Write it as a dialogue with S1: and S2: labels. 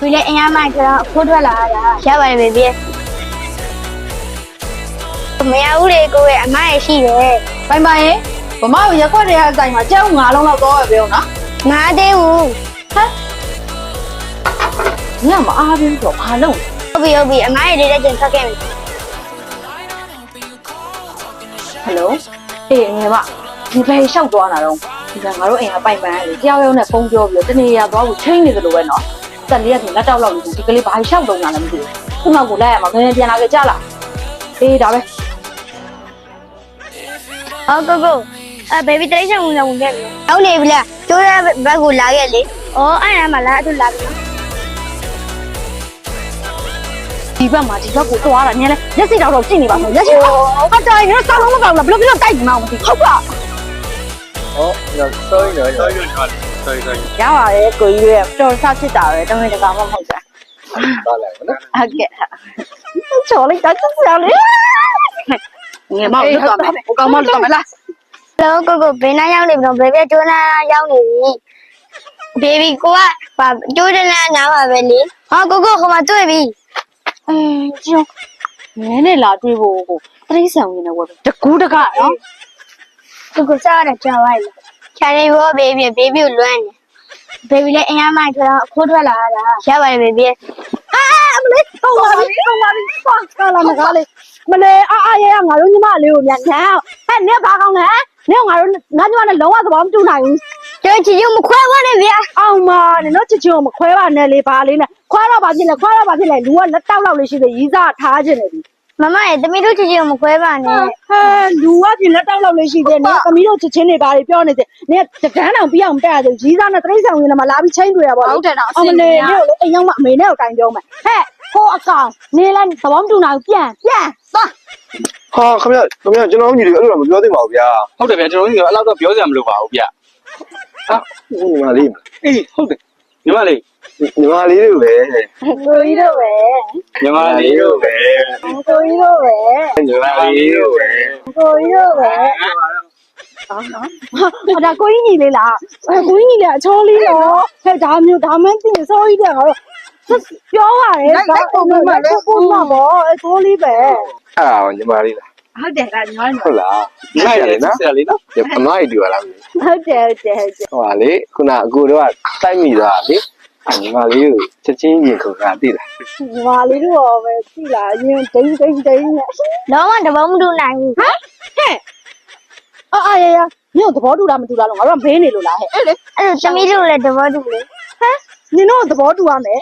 S1: ဒီလေအင်အားမိုက်ဆိုတော့ခိုးထွက်လာတာရပါတယ်ဘေဘီမရဘူးလေကိုရဲ့အမရဲ့ရှိတယ်
S2: ပိုင်ပိုင်ရေဗမာကိုရက်ွက်တဲ့အဆိုင်မှာကြောက်9လုံးလောက်တော့ပြောနော်
S1: ငါသေးဘူး
S2: ဟမ်ညမအားဘူးဆိုဘာလုံး
S1: ဟုတ်ပြီအမရဲ့လေးတဲ့ချိန်ထွက်ခဲ့ပြီ
S2: ဟယ်လိုအေးငယ်မဒီဘယ်လျှောက်သွားတာတော့ဒီကငါတို့အိမ်ကပိုင်ပိုင်လေကြောက်ရုံနဲ့ဖုန်းပြောပြီးတော့တနေရသွားကိုချိန်နေသလိုပဲနော်တက်လေးကဒီလက်တောက်လောက်လို့ဒီကလေးဘာလျှောက်တော့လာလဲမသိဘူးခုနောက်ကိုလိုက်ရမှာငယ်ပြန်လာကြကြလားအေးဒါပဲ
S1: ဟုတ်ကိုဘေဘီတိတ်ဆောင်ဝင်ဝင်ခဲ့ပြီဟုတ်နေပြီလားကျိုးတဲ့ဘက်ကိုလာခဲ့လေဩအဲ့ဒါမှလာအတူလာပြီ
S2: ဒီဘက်မှာဒီဘက်ကိုသွားတာနည်းလဲလက်စိတော့ကြည့်နေပါမယ်လက်ရှိဟာတိုင်ရစောင်းလုံးမကောင်းလားဘယ်လိုတိုက်ကြည့်မအောင်မသိဟုတ်ပါ
S3: 哦，那sorry，ရပါရဲ့
S2: ကိုကြီးရဲ့တော်ဆဖြစ်တာပဲတမင်တကာမှမဟုတ်တာ
S3: ပါလိုက်နော်
S2: ဟုတ်ကဲ့ချော်လိုက်တာချက်စရာလေငယ်မောက်လွတ်သွားမယ်ဟိုကောင်မလွတ်သွားမယ်လား
S1: လောကိုဘေးနားရောက်နေပြီတော့ဘေဘီကျိုးနာရောက်နေပြီဘေဘီကိုကကျိုးတဲ့နားနားပါပဲလေဟာကိုဟိုမှာတွေ့ပြီ
S2: ကျုံနည်းနဲ့လာတွေးဖို့ကိုတရိษံဝင်နေဝယ်တကူးတကနော်
S1: ကိုစားရကြပါလေခြံနေဘောဘေဘီကိုလွမ်းနေဘေဘီလည်းအင်အားမိုက်ဆိုတော့ခိုးထွက်လာတာရပါတယ်ဘေဘီ
S2: မလေးဟုတ်ပါပြီပါကာလာမကားလေးမလေးအားရဲငါတို့ညီမလေးကိုမြန်ညမ်းဟဲ့နင်ဘာကောင်းလဲနင်ငါတို့ငါညီမနဲ့လုံးဝသဘောမတူနိုင်ဘူး
S1: ကျချီချီမခွဲပါနဲ့ဗျာ
S2: အောင်မနင်တို့ချီချီကိုမခွဲပါနဲ့လေဘာလေးနဲ့ခွဲတော့ပါဖြစ်လေလူကလက်တောက်လောက်လေးရှိသေးရီးစားထားခြင်းလေဒီ
S1: မမရဲ့သမီးတို့ချီချီကိုမခွဲပါနဲ့
S2: ဟဲလူကပြင်လက်တောက်လောက်လေးရှိသေးတယ်သမီးတို့ချစ်ချင်းတွေဘာတွေပြောနေသေးနင်တကန်းတောင်ပြအောင်တက်ရသေးရီးစားနဲ့တရိษံဝင်နေမှာလာပြီးချင်းတွေ့ရပါဟုတ်တယ်တော့အမလေးနင်တို့အိမ်ရောက်မှအမေနဲ့ကိုတိုင်ပြောမယ်ဟဲ့ဟိုအကောင်နေလိုက်သဘောမတူနိုင်ပြန်သွား
S3: ဟာခင်ဗျကျွန်တော်ညီတွေအဲ့လိုတော့မပြောသင့်ပါဘူးဗျာ
S4: ဟုတ်တယ်ဗျာကျွန်တော်တို့ကအဲ့လောက်တော့ပြောစရာမလိုပါဘူးဗျာ
S3: ဟာညီမလေး
S4: အေးဟုတ်တယ်ညီမလေး
S3: ညီမလေးတို့ပဲ
S2: ကိုကြီးတို့ပဲ
S4: ညီမလေးတို့ပဲ
S2: ကိုကြီးတို့ပဲ
S4: ညီမလေးတို့ပဲ
S2: ကိုကြီးတို့ပဲဟာဒါကိုကြီးညီလေးလားကိုကြီးညီလေးအချောလေးနော်ဟဲ့ဒါမျိုးဒါမှန်းသိနေစောကြီးတဲ့ငါတို့ပြောပါတယ်ဒါပုံမှန်လည်းပုံမှန်ပေါ့အချောလေးပဲ
S3: အဲ့ညီမလေးလား
S2: ဟုတ်တယ်ကညီမလေး
S3: ဟုတ်လား
S4: ညီမလေးနော်ဆရာလေးနော်
S3: အမကြီးတူလား
S2: ဟုတ်တယ်
S3: ဟိုပါလေခုနအကိုတို့ကတိုက်မိသွားလေညီမလေးကိုချက်ချင်းရင်ခုတာသိလား
S2: ညီမလေးတို့ရောပဲသိလားအရင်ဒိန်းနဲ့
S1: တော့မှတဘောမတူနိုင်ဘူး
S2: ဟမ်ဟဲ့အာရညို့သဘောတူလားမတူလားလို့ငါတို့ကမေးနေလို့လားဟဲ့
S1: အဲ့လိုသမီးတို့လည်းတဘောတူလေ
S2: ဟမ်နင်တို့သဘောတူရမယ်